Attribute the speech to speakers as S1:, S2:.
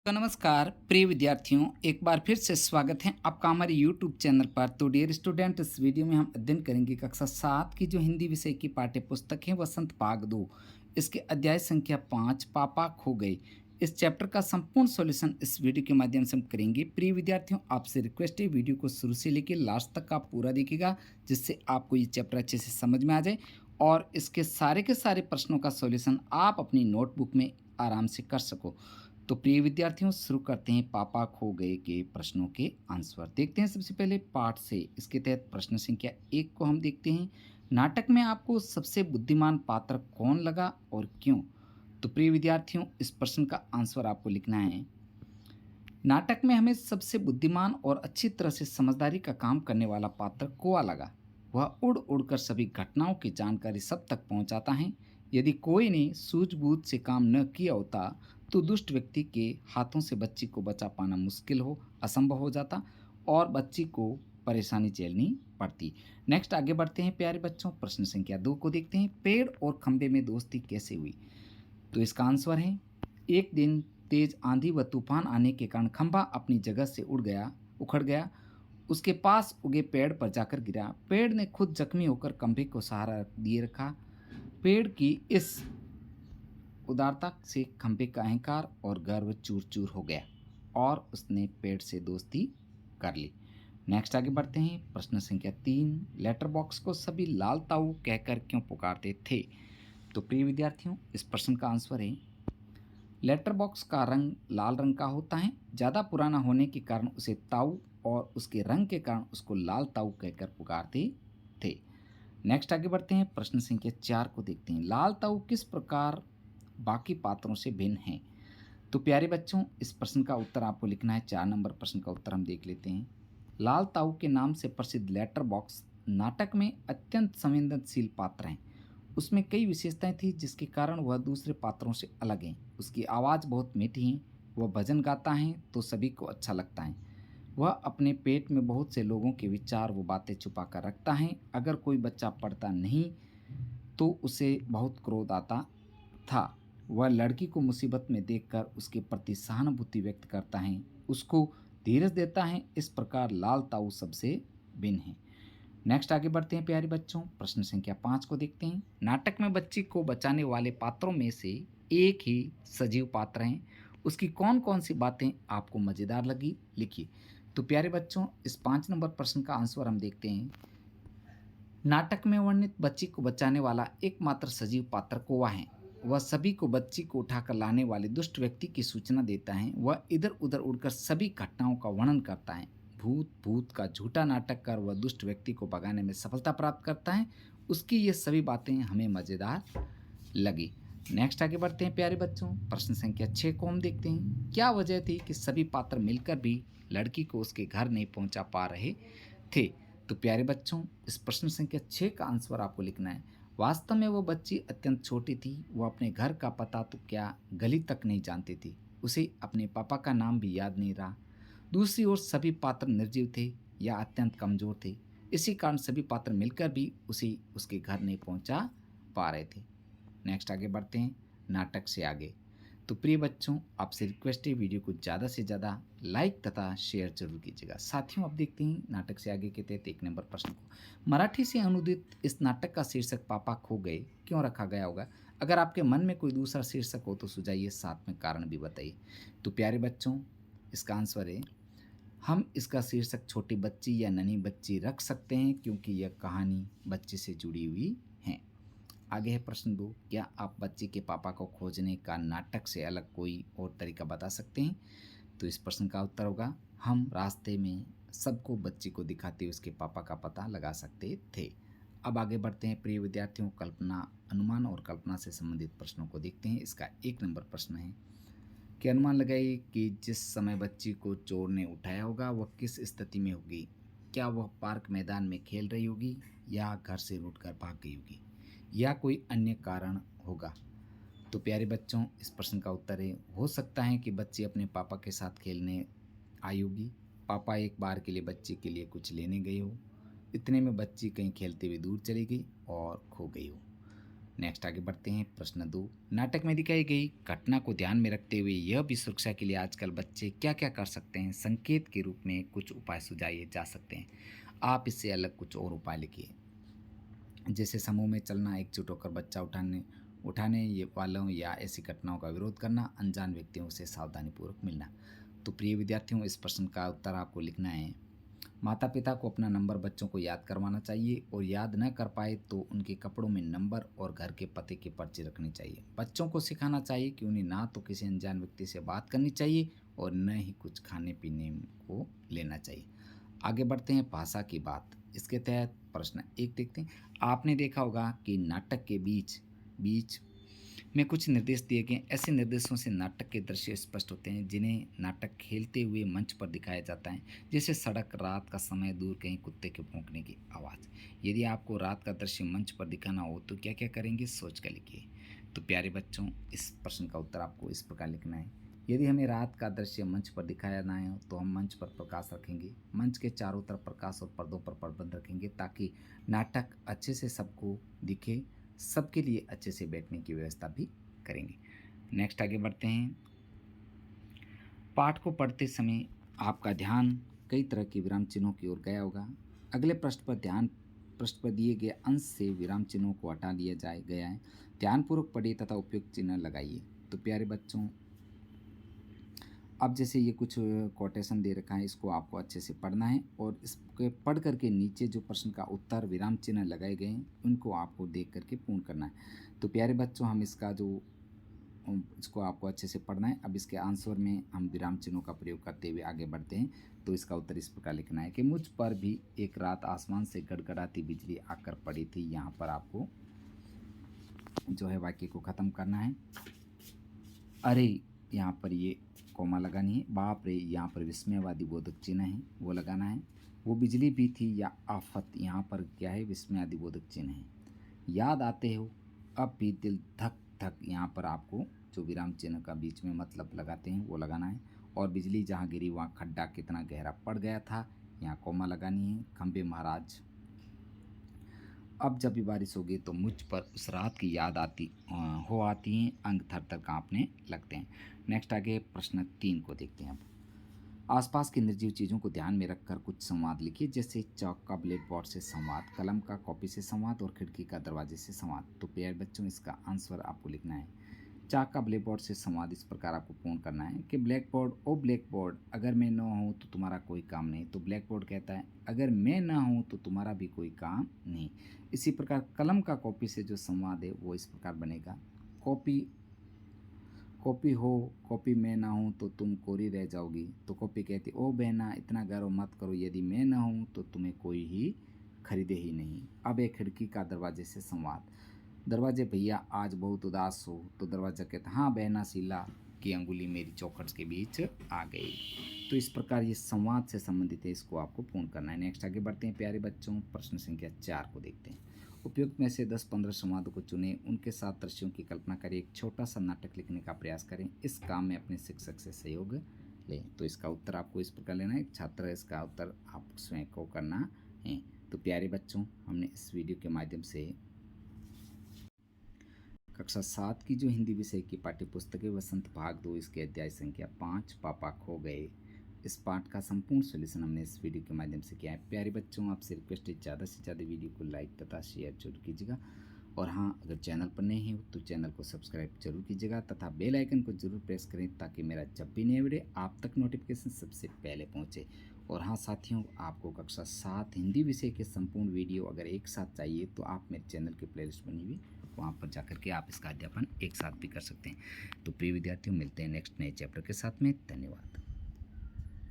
S1: तो नमस्कार प्रिय विद्यार्थियों, एक बार फिर से स्वागत है आपका हमारे यूट्यूब चैनल पर। तो डियर स्टूडेंट, इस वीडियो में हम अध्ययन करेंगे कक्षा 7 की जो हिंदी विषय की पाठ्य पुस्तक है वसंत भाग 2, इसके अध्याय संख्या 5 पापा खो गए। इस चैप्टर का संपूर्ण सॉल्यूशन इस वीडियो के माध्यम से हम करेंगे। प्रिय विद्यार्थियों, आपसे रिक्वेस्ट है वीडियो को शुरू से लेकर लास्ट तक आप पूरा देखिएगा, जिससे आपको ये चैप्टर अच्छे से समझ में आ जाए और इसके सारे के सारे प्रश्नों का सॉल्यूशन आप अपनी नोटबुक में आराम से कर सको। तो प्रिय विद्यार्थियों, शुरू करते हैं पापा खो गए के प्रश्नों के आंसर। देखते हैं सबसे पहले पाठ से। इसके तहत प्रश्न संख्या 1 को हम देखते हैं। नाटक में आपको सबसे बुद्धिमान पात्र कौन लगा और क्यों? तो प्रिय विद्यार्थियों, इस प्रश्न का आंसर आपको लिखना है। नाटक में हमें सबसे बुद्धिमान और अच्छी तरह से समझदारी का काम करने वाला पात्र कौआ लगा। वह उड़ उड़कर सभी घटनाओं की जानकारी सब तक पहुंचाता है। यदि कोई ने सूझबूझ से काम न किया होता तो दुष्ट व्यक्ति के हाथों से बच्ची को बचा पाना मुश्किल हो असंभव हो जाता और बच्ची को परेशानी झेलनी पड़ती। नेक्स्ट आगे बढ़ते हैं प्यारे बच्चों। प्रश्न संख्या 2 को देखते हैं। पेड़ और खंबे में दोस्ती कैसे हुई? तो इसका आंसर है, एक दिन तेज आंधी व तूफान आने के कारण खंभा अपनी जगह से उखड़ गया। उसके पास उगे पेड़ पर जाकर गिरा। पेड़ ने खुद जख्मी होकर खंभे को सहारा दिए रखा। पेड़ की इस उदारता से खंभे का अहंकार और गर्व चूर चूर हो गया और उसने पेड़ से दोस्ती कर ली। नेक्स्ट आगे बढ़ते हैं। प्रश्न संख्या 3, लेटर बॉक्स को सभी लाल ताऊ कहकर क्यों पुकारते थे? तो प्रिय विद्यार्थियों, इस प्रश्न का आंसर है, लेटर बॉक्स का रंग लाल रंग का होता है। ज़्यादा पुराना होने के कारण उसे ताऊ और उसके रंग के कारण उसको लाल ताऊ कहकर पुकारते थे। नेक्स्ट आगे बढ़ते हैं। प्रश्न संख्या 4 को देखते हैं। लाल ताऊ किस प्रकार बाकी पात्रों से भिन्न हैं? तो प्यारे बच्चों, इस प्रश्न का उत्तर आपको लिखना है। 4 नंबर प्रश्न का उत्तर हम देख लेते हैं। लाल ताऊ के नाम से प्रसिद्ध लेटर बॉक्स नाटक में अत्यंत संवेदनशील पात्र हैं। उसमें कई विशेषताएं थी जिसके कारण वह दूसरे पात्रों से अलग हैं। उसकी आवाज़ बहुत मीठी है। वह भजन गाता है तो सभी को अच्छा लगता है। वह अपने पेट में बहुत से लोगों के विचार व बातें छुपा कर रखता है। अगर कोई बच्चा पढ़ता नहीं तो उसे बहुत क्रोध आता था। वह लड़की को मुसीबत में देखकर उसके प्रति सहानुभूति व्यक्त करता है, उसको धीरज देता है। इस प्रकार लाल ताऊ सबसे भिन्न है। नेक्स्ट आगे बढ़ते हैं प्यारे बच्चों। प्रश्न संख्या 5 को देखते हैं। नाटक में बच्ची को बचाने वाले पात्रों में से एक ही सजीव पात्र हैं। उसकी कौन कौन सी बातें आपको मज़ेदार लगी, लिखिए। तो प्यारे बच्चों, इस 5 नंबर प्रश्न का आंसर हम देखते हैं। नाटक में वर्णित बच्ची को बचाने वाला एकमात्र सजीव पात्र कौवा है। वह सभी को बच्ची को उठाकर लाने वाले दुष्ट व्यक्ति की सूचना देता है। वह इधर उधर उड़कर सभी घटनाओं का वर्णन करता है। भूत भूत का झूठा नाटक कर वह दुष्ट व्यक्ति को भगाने में सफलता प्राप्त करता है। उसकी ये सभी बातें हमें मज़ेदार लगी। नेक्स्ट आगे बढ़ते हैं प्यारे बच्चों। प्रश्न संख्या 6 को हम देखते हैं। क्या वजह थी कि सभी पात्र मिलकर भी लड़की को उसके घर नहीं पहुंचा पा रहे थे? तो प्यारे बच्चों, इस प्रश्न संख्या 6 का आंसर आपको लिखना है। वास्तव में वो बच्ची अत्यंत छोटी थी। वो अपने घर का पता तो क्या गली तक नहीं जानती थी। उसे अपने पापा का नाम भी याद नहीं रहा। दूसरी ओर सभी पात्र निर्जीव थे या अत्यंत कमज़ोर थे। इसी कारण सभी पात्र मिलकर भी उसे उसके घर नहीं पहुंचा पा रहे थे। नेक्स्ट आगे बढ़ते हैं नाटक से आगे। तो प्रिय बच्चों, आपसे रिक्वेस्ट है वीडियो को ज़्यादा से ज़्यादा लाइक तथा शेयर जरूर कीजिएगा। साथियों, अब देखते हैं नाटक से आगे के तहत 1 नंबर प्रश्न को। मराठी से अनुदित इस नाटक का शीर्षक पापा खो गए क्यों रखा गया होगा? अगर आपके मन में कोई दूसरा शीर्षक हो तो सुझाइए, साथ में कारण भी बताइए। तो प्यारे बच्चों, इसका आंसर है, हम इसका शीर्षक छोटी बच्ची या नन्ही बच्ची रख सकते हैं क्योंकि यह कहानी बच्चे से जुड़ी हुई है। आगे है प्रश्न 2। क्या आप बच्ची के पापा को खोजने का नाटक से अलग कोई और तरीका बता सकते हैं? तो इस प्रश्न का उत्तर होगा, हम रास्ते में सबको बच्ची को दिखाते उसके पापा का पता लगा सकते थे। अब आगे बढ़ते हैं प्रिय विद्यार्थियों। कल्पना, अनुमान और कल्पना से संबंधित प्रश्नों को देखते हैं। इसका 1 नंबर प्रश्न है कि अनुमान लगाइए कि जिस समय बच्ची को चोर ने उठाया होगा वह किस स्थिति में होगी। क्या वह पार्क मैदान में खेल रही होगी या घर से रूठकर भाग गई होगी या कोई अन्य कारण होगा? तो प्यारे बच्चों, इस प्रश्न का उत्तर है, हो सकता है कि बच्ची अपने पापा के साथ खेलने आई होगी। पापा एक बार के लिए बच्ची के लिए कुछ लेने गए हो। इतने में बच्ची कहीं खेलते हुए दूर चली गई और खो गई हो। नेक्स्ट आगे बढ़ते हैं प्रश्न 2। नाटक में दिखाई गई घटना को ध्यान में रखते हुए यह भी सुरक्षा के लिए आजकल बच्चे क्या क्या कर सकते हैं, संकेत के रूप में कुछ उपाय सुझाए जा सकते हैं। आप इससे अलग कुछ और उपाय लिखिए। जैसे समूह में चलना, एकजुट होकर बच्चा उठाने ये वालों या ऐसी घटनाओं का विरोध करना, अनजान व्यक्तियों से सावधानीपूर्वक मिलना। तो प्रिय विद्यार्थियों, इस प्रश्न का उत्तर आपको लिखना है। माता पिता को अपना नंबर बच्चों को याद करवाना चाहिए और याद न कर पाए तो उनके कपड़ों में नंबर और घर के पते की पर्ची रखनी चाहिए। बच्चों को सिखाना चाहिए कि उन्हें ना तो किसी अनजान व्यक्ति से बात करनी चाहिए और न ही कुछ खाने पीने को लेना चाहिए। आगे बढ़ते हैं भाषा की बात। इसके तहत प्रश्न 1 देखते हैं। आपने देखा होगा कि नाटक के बीच बीच में कुछ निर्देश दिए गए। ऐसे निर्देशों से नाटक के दृश्य स्पष्ट होते हैं जिन्हें नाटक खेलते हुए मंच पर दिखाया जाता है, जैसे सड़क, रात का समय, दूर कहीं कुत्ते के भौंकने की आवाज़। यदि आपको रात का दृश्य मंच पर दिखाना हो तो क्या क्या करेंगे, सोच कर लिखिए। तो प्यारे बच्चों, इस प्रश्न का उत्तर आपको इस प्रकार लिखना है। यदि हमें रात का दृश्य मंच पर दिखाया ना हो तो हम मंच पर प्रकाश रखेंगे, मंच के चारों तरफ प्रकाश और पर्दों पर प्रबंध रखेंगे ताकि नाटक अच्छे से सबको दिखे, सबके लिए अच्छे से बैठने की व्यवस्था भी करेंगे। नेक्स्ट आगे बढ़ते हैं। पाठ को पढ़ते समय आपका ध्यान कई तरह के विराम चिन्हों की ओर गया होगा। अगले पृष्ठ पर दिए गए अंश से विराम चिन्हों को हटा लिया गया है। ध्यानपूर्वक पढ़िए तथा उपयुक्त चिन्ह लगाइए। तो प्यारे बच्चों, अब जैसे ये कुछ कोटेशन दे रखा है, इसको आपको अच्छे से पढ़ना है और इसके पढ़ करके नीचे जो प्रश्न का उत्तर विराम चिन्ह लगाए गए हैं उनको आपको देख करके पूर्ण करना है। तो प्यारे बच्चों, हम इसको आपको अच्छे से पढ़ना है। अब इसके आंसर में हम विराम चिन्हों का प्रयोग करते हुए आगे बढ़ते हैं। तो इसका उत्तर इस प्रकार लिखना है कि मुझ पर भी एक रात आसमान से गड़गड़ाती बिजली आकर पड़ी थी। यहाँ पर आपको जो है वाक्य को ख़त्म करना है। अरे, यहाँ पर ये कॉमा लगानी है। बाप रे, यहाँ पर विस्मयवादी बोधक चिन्ह है, वो लगाना है। वो बिजली भी थी या आफत, यहाँ पर क्या है, विस्मयादि बोधक चिन्ह है। याद आते हो अब भी दिल धक धक, यहाँ पर आपको जो विराम चिन्ह का बीच में मतलब लगाते हैं वो लगाना है। और बिजली जहाँ गिरी वहाँ खड्डा कितना गहरा पड़ गया था, यहाँ कॉमा लगानी है। खंबे महाराज, अब जब भी बारिश होगी तो मुझ पर उस रात की याद आती हैं, अंग थर थर काँपने लगते हैं। नेक्स्ट आगे प्रश्न 3 को देखते हैं। अब आसपास की निर्जीव चीज़ों को ध्यान में रखकर कुछ संवाद लिखिए, जैसे चौक का ब्लैक बोर्ड से संवाद, कलम का कॉपी से संवाद और खिड़की का दरवाजे से संवाद। तो प्यारे बच्चों, इसका आंसर आपको लिखना है। चाक का ब्लैक बोर्ड से संवाद इस प्रकार आपको पूर्ण करना है कि ब्लैक बोर्ड, ओ ब्लैक बोर्ड, अगर मैं न हूँ तो तुम्हारा कोई काम नहीं। तो ब्लैक बोर्ड कहता है अगर मैं ना हूँ तो तुम्हारा भी कोई काम नहीं। इसी प्रकार कलम का कॉपी से जो संवाद है वो इस प्रकार बनेगा। कॉपी कॉपी हो, कॉपी मैं ना हूँ तो तुम कोरी रह जाओगी। तो कॉपी कहती ओ बहना, इतना गर्व मत करो, यदि मैं ना हूँ तो तुम्हें कोई ही खरीदे ही नहीं। अब एक खिड़की का दरवाजे से संवाद। दरवाजे भैया आज बहुत उदास हो। तो दरवाजा कहता हाँ बहना, शीला की अंगुली मेरी चौखट के बीच आ गई। तो इस प्रकार ये संवाद से संबंधित है, इसको आपको पूर्ण करना है। नेक्स्ट आगे बढ़ते हैं प्यारे बच्चों, प्रश्न संख्या 4 को देखते हैं। उपयुक्त में से 10-15 संवादों को चुनें, उनके साथ दृश्यों की कल्पना करें, एक छोटा सा नाटक लिखने का प्रयास करें। इस काम में अपने शिक्षक से सहयोग लें। तो इसका उत्तर आपको इस प्रकार लेना है। छात्र है, इसका उत्तर आप स्वयं को करना है। तो प्यारे बच्चों, हमने इस वीडियो के माध्यम से कक्षा 7 की जो हिंदी विषय की पाठ्य पुस्तक है वसंत भाग 2, इसके अध्याय संख्या 5 पापा खो गए, इस पाठ का संपूर्ण सॉल्यूशन हमने इस वीडियो के माध्यम से किया है। प्यारे बच्चों, आपसे रिक्वेस्ट है ज़्यादा से ज़्यादा वीडियो को लाइक तथा शेयर जरूर कीजिएगा। और हाँ, अगर चैनल पर नए हैं तो चैनल को सब्सक्राइब जरूर कीजिएगा तथा बेल आइकन को जरूर प्रेस करें ताकि मेरा जब भी नया वीडियो आप तक नोटिफिकेशन सबसे पहले पहुँचे। और हाँ साथियों, आपको कक्षा 7 हिंदी विषय के संपूर्ण वीडियो अगर एक साथ चाहिए तो आप मेरे चैनल की प्लेलिस्ट बनी हुई, वहाँ पर जाकर के आप इसका अध्यापन एक साथ भी कर सकते हैं। तो प्रिय विद्यार्थियों, मिलते हैं नेक्स्ट नए चैप्टर के साथ में। धन्यवाद।